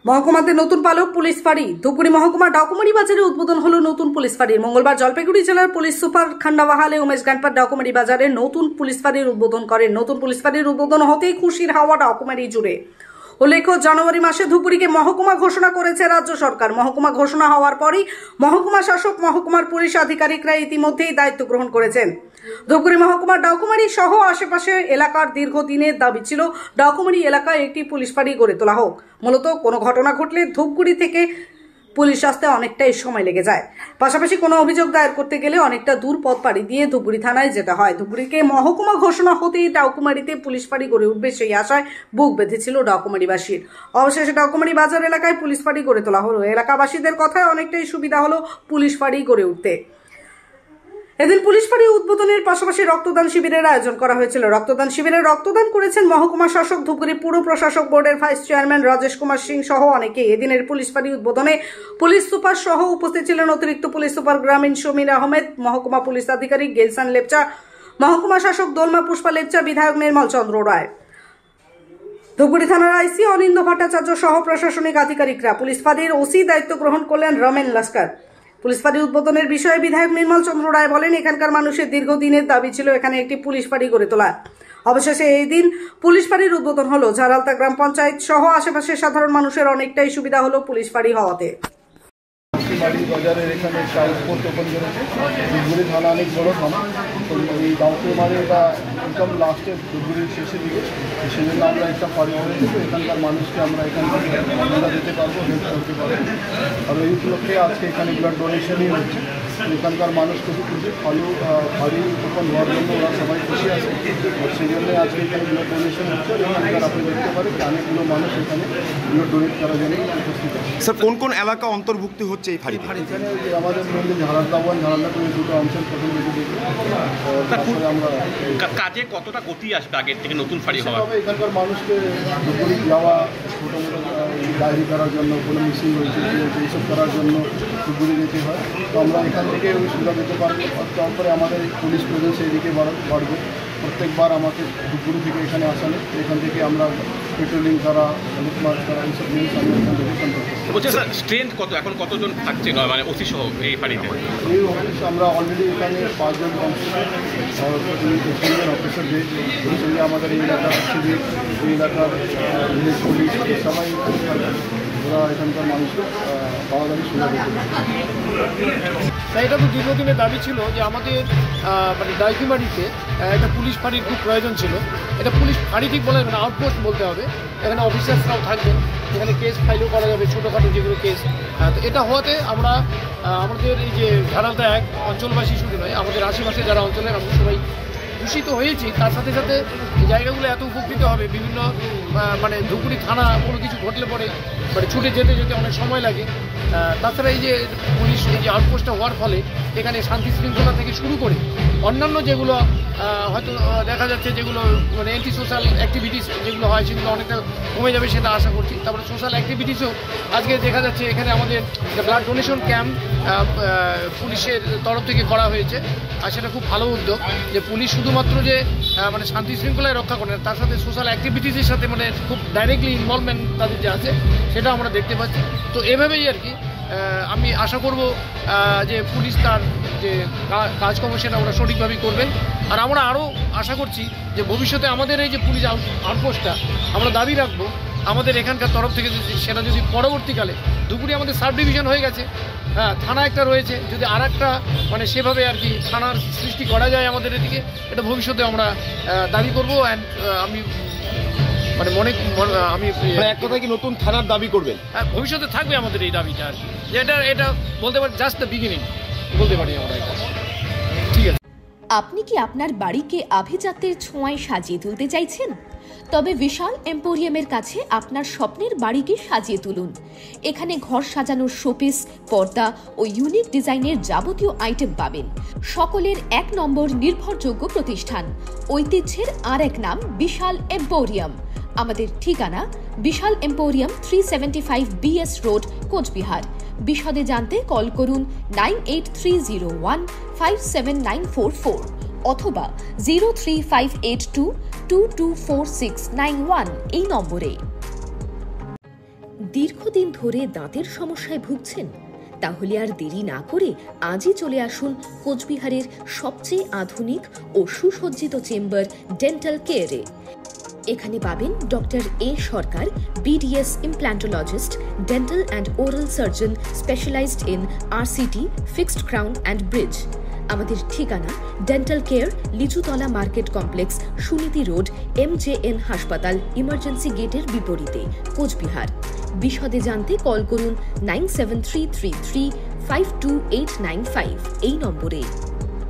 মহকুমাতে নতুন পালক পুলিশ ফাঁড়ি। ধূপগুড়ি মহকুমার ডাকুমারি বাজারে উদ্বোধন হলো নতুন পুলিশ ফাঁড়ির। মঙ্গলবার জলপাইগুড়ি জেলার পুলিশ সুপার খান্ডাওয়াহালে উমেশ গানপাট ডাকুমারি বাজারে নতুন পুলিশ ফাঁড়ির উদ্বোধন করেন। নতুন পুলিশ ফাঁড়ির উদ্বোধন হতেই খুশির হাওয়া ডাকুমারি জুড়ে। উল্লেখ্য, জানুয়ারি মাসে ধূপগুড়িকে মহকুমা ঘোষণা করেছে রাজ্য সরকার। মহকুমা ঘোষণা হওয়ার পরই মহকুমা শাসক, মহকুমার পুলিশ আধিকারিকরা ইতিমধ্যেই দায়িত্ব গ্রহণ করেছেন। ধূপগুড়ি মহকুমার ডাকুমারি সহ আশেপাশের এলাকার দীর্ঘদিনের দাবি ছিল ডাকুমারি এলাকায় একটি পুলিশ ফাঁড়ি গড়ে তোলা হোক। মূলত কোনো ঘটনা ঘটলে ধূপগুড়ি থেকে পুলিশ আসতে অনেকটাই সময় লেগে যায়। পাশাপাশি কোনো অভিযোগ দায়ের করতে গেলে অনেকটা দূর পথ পাড়ি দিয়ে ধূপগুড়ি থানায় যেতে হয়। ধূপগুড়িকে মহকুমা ঘোষণা হতেই ডাকুমারিতে পুলিশ ফাঁড়ি গড়ে উঠবে সেই আশায় বুক বেঁধেছিল ডাকুমারিবাসীর। অবশেষে ডাকুমারি বাজার এলাকায় পুলিশ ফাঁড়ি গড়ে তোলা হলো। এলাকাবাসীদের কথায় অনেকটাই সুবিধা হলো পুলিশ ফাঁড়ি গড়ে উঠতে। এদিন পুলিশ ফাঁড়ি উদ্বোধনের পাশাপাশি রক্তদান শিবিরের আয়োজন করা হয়েছিল। রক্তদান শিবিরে রক্তদান করেছেন মহকুমা শাসক, ধূপগুড়ি পুর প্রশাসক বোর্ডের ভাইস চেয়ারম্যান রাজেশ কুমার সিং সহ অনেকেই। এদিনের পুলিশ ফাঁড়ি উদ্বোধনে পুলিশ সুপার সহ উপস্থিত ছিলেন অতিরিক্ত পুলিশ সুপার গ্রামীণ সমীর আহমেদ, মহকুমা পুলিশ আধিকারিক গেলসান লেপচা, মহকুমা শাসক দোলমা পুষ্পা লেপচা, বিধায়ক নির্মল চন্দ্র রায়, ধূপগুড়ি থানার আইসি অনিন্দ ভট্টাচার্য সহ প্রশাসনিক আধিকারিকরা। পুলিশ ফাঁড়ির ওসি দায়িত্ব গ্রহণ করলেন রমেন লস্কর। পুলিশ ফাঁড়ি উদ্বোধনের বিষয়ে বিধায়ক নির্মল চন্দ্র রায় বলেন, এখানকার মানুষের দীর্ঘদিনের দাবি ছিল এখানে একটি পুলিশ ফাঁড়ি গড়ে তোলা। অবশেষে এই দিন পুলিশ ফাঁড়ির উদ্বোধন হলো। ঝাড়ালতা গ্রাম পঞ্চায়েত সহ আশেপাশের সাধারণ মানুষের অনেকটাই সুবিধা হলো পুলিশ ফাঁড়ি হওয়াতে। বাজারের এখানে ট্রান্সপোর্ট ওপেন করেছে। ধূপগুড়ি থানা অনেক বড় থানা, তো এই ডাউকুমারি এটা একদম লাস্টে ধূপগুড়ির শেষের দিকে, সেজন্য আমরা একটা ফাঁড়ি করেছি। তো এখানকার মানুষকে আমরা এখান থেকে আমরা দিতে পারবো, হেল্প করতে পারবো। আর এই উপলক্ষে আজকে এখানে ব্লাড ডোনেশনই হচ্ছে। এখানকার মানুষ খুবই খুশি, ফাঁড়ি ওপেন হওয়ার জন্য ওরা সবাই খুশি আছে। আর সেই জন্যই আজকে এখানে ব্লাড ডোনেশন হচ্ছে। এখানকার আপনি দেখতে পারেন অনেকগুলো মানুষ এখানে ব্লাড ডোনেট করার জন্য উপস্থিত আছে। স্যার, কোন কোন এলাকা অন্তর্ভুক্ত হচ্ছে এই ফাঁড়ি? এখানে আমাদের মেনলি ঝাড়ালদা করে দুটো অঞ্চল প্রথম দিকে দেখি, তারপরে আমরা কাজে কতটা গতি আসবে আগের থেকে নতুন ফাঁড়ি হওয়া? এখানকার মানুষকে ধূপগুড়ি যাওয়া, ছোটো মোটো ডায়েরি করার জন্য, কোনো মিশিং হয়েছে এইসব করার জন্য ধূপগুড়ি যেতে হয়। তো আমরা এখান থেকে ওই সুবিধা দিতে পারবো। তারপরে আমাদের পুলিশ প্রেজেন্স এইদিকে বাড়বে। প্রত্যেকবার আমাকে ধূপগুড়ি থেকে এখানে আসালে এখান থেকে আমরা পেট্রোলিং করা, হেলথ মার্চ করা, এইসব জিনিস আমি এখান থেকে কন্ট্রোল করছি। বলছি স্যার, স্ট্রেন্থ কত এখন, কতজন থাকছে মানে অফিস সহ এই ফাঁড়িতে? এই অফিস আমরা অলরেডি এখানে 5 জন সিনিয়র অফিসার যে সঙ্গে আমাদের এই এলাকার সিভিল, এই এলাকার ভিলেজ পুলিশ সবাই ওরা এখানকার মানুষকে পাওয়া যাবে সুবিধা দিতে পারে। তাই এটা তো দীর্ঘদিনের দাবি ছিল যে আমাদের মানে ডাকুমারিতে একটা পুলিশ ফাঁড়ির খুব প্রয়োজন ছিল। এটা পুলিশ ফাঁড়ি ঠিক বলা যাবে না, আউটপোস্ট বলতে হবে। এখানে অফিসার্সরাও থাকবেন, এখানে কেস ফাইলও করা যাবে, ছোটোখাটো যেগুলো কেস। তো এটা হওয়াতে আমরা আমাদের এই যে ঝাড়ালদা এক অঞ্চলবাসী শুধু নয়, আমাদের আশেপাশে যারা অঞ্চলের আমরা সবাই দূষিত হয়েছি, তার সাথে সাথে এই জায়গাগুলো এত উপকৃত হবে। বিভিন্ন মানে ধূপগুড়ি থানা কোনো কিছু ঘটলে পরে মানে ছুটে যেতে যেতে অনেক সময় লাগে। তাছাড়া এই যে পুলিশ এই যে আউটপোস্টটা হওয়ার ফলে এখানে শান্তি শৃঙ্খলা থেকে শুরু করে অন্যান্য যেগুলো হয়তো দেখা যাচ্ছে যেগুলো মানে অ্যান্টি সোশ্যাল অ্যাক্টিভিটিস যেগুলো হয় সেগুলো অনেকটা কমে যাবে, সেটা আশা করছি। তারপরে সোশ্যাল অ্যাক্টিভিটিসও আজকে দেখা যাচ্ছে এখানে আমাদের ব্লাড ডোনেশন ক্যাম্প পুলিশের তরফ থেকে করা হয়েছে। আর সেটা খুব ভালো উদ্যোগ যে পুলিশ শুধুমাত্র যে মানে শান্তি শৃঙ্খলায় রক্ষা করে না, তার সাথে সোশ্যাল অ্যাক্টিভিটিসের সাথে মানে খুব ডাইরেক্টলি ইনভলভমেন্ট তাদের যে আছে সেটা আমরা দেখতে পাচ্ছি। তো এভাবেই আর কি আমি আশা করব যে পুলিশ তার যে কাজকর্ম সেটা ওরা সঠিকভাবেই করবে। আর আমরা আরও আশা করছি যে ভবিষ্যতে আমাদের এই যে পুলিশ আউটপোস্টটা আমরা দাবি রাখবো আমাদের এখানকার তরফ থেকে, সেটা যদি পরবর্তীকালে ধূপগুড়ি আমাদের সাব ডিভিশন হয়ে গেছে, হ্যাঁ থানা একটা রয়েছে, যদি আর একটা মানে সেভাবে আর কি থানার সৃষ্টি করা যায় আমাদের এদিকে, এটা ভবিষ্যতে আমরা দাবি করবো। অ্যান্ড আমি মানে আমি এক কথায় কি নতুন থানার দাবি করবেন? হ্যাঁ, ভবিষ্যতে থাকবে আমাদের এই দাবিটা আর কি, যে এটা বলতে পারি জাস্ট দ্য বিগিনিং বলতে পারি আমরা এটা। ঠিক আছে। আপনি কি আপনার বাড়িকে আভিজাত্যের ছোঁয়ায় সাজিয়ে তুলতে চাইছেন? তবে বিশাল এম্পোরিয়ামের কাছে আপনার স্বপ্নের বাড়িকে সাজিয়ে তুলুন। এখানে ঘর সাজানোর শোপিস, পর্দা ও ইউনিক ডিজাইনের যাবতীয় আইটেম পাবেন। সকলের 1 নম্বর নির্ভরযোগ্য প্রতিষ্ঠান, ঐতিহ্যের আর এক নাম বিশাল এম্পোরিয়াম। আমাদের ঠিকানা বিশাল এম্পোরিয়াম, 375 BS রোড, কোচবিহার। বিশদে জানতে কল করুন 9830157944 অথবা 03582224691 এই নম্বরে। দীর্ঘদিন ধরে দাঁতের সমস্যায় ভুগছেন? তাহলে আর দেরি না করে আজই চলে আসুন কোচবিহারের সবচেয়ে আধুনিক ও সুসজ্জিত চেম্বার ডেন্টাল কেয়ারে। এখানে পাবেন doctor A Sarkar, BDS implantologist, dental and oral surgeon specialised in RCT, fixed crown and bridge. আমাদের ঠিকানা ডেন্টাল কেয়ার, লিচুতলা market complex, Suniti road, MJN হাসপাতাল, ইমার্জেন্সি গেটের বিপরীতে, কোচবিহার। বিশদে জানতে কল করুন 9733352895 এই নম্বরে।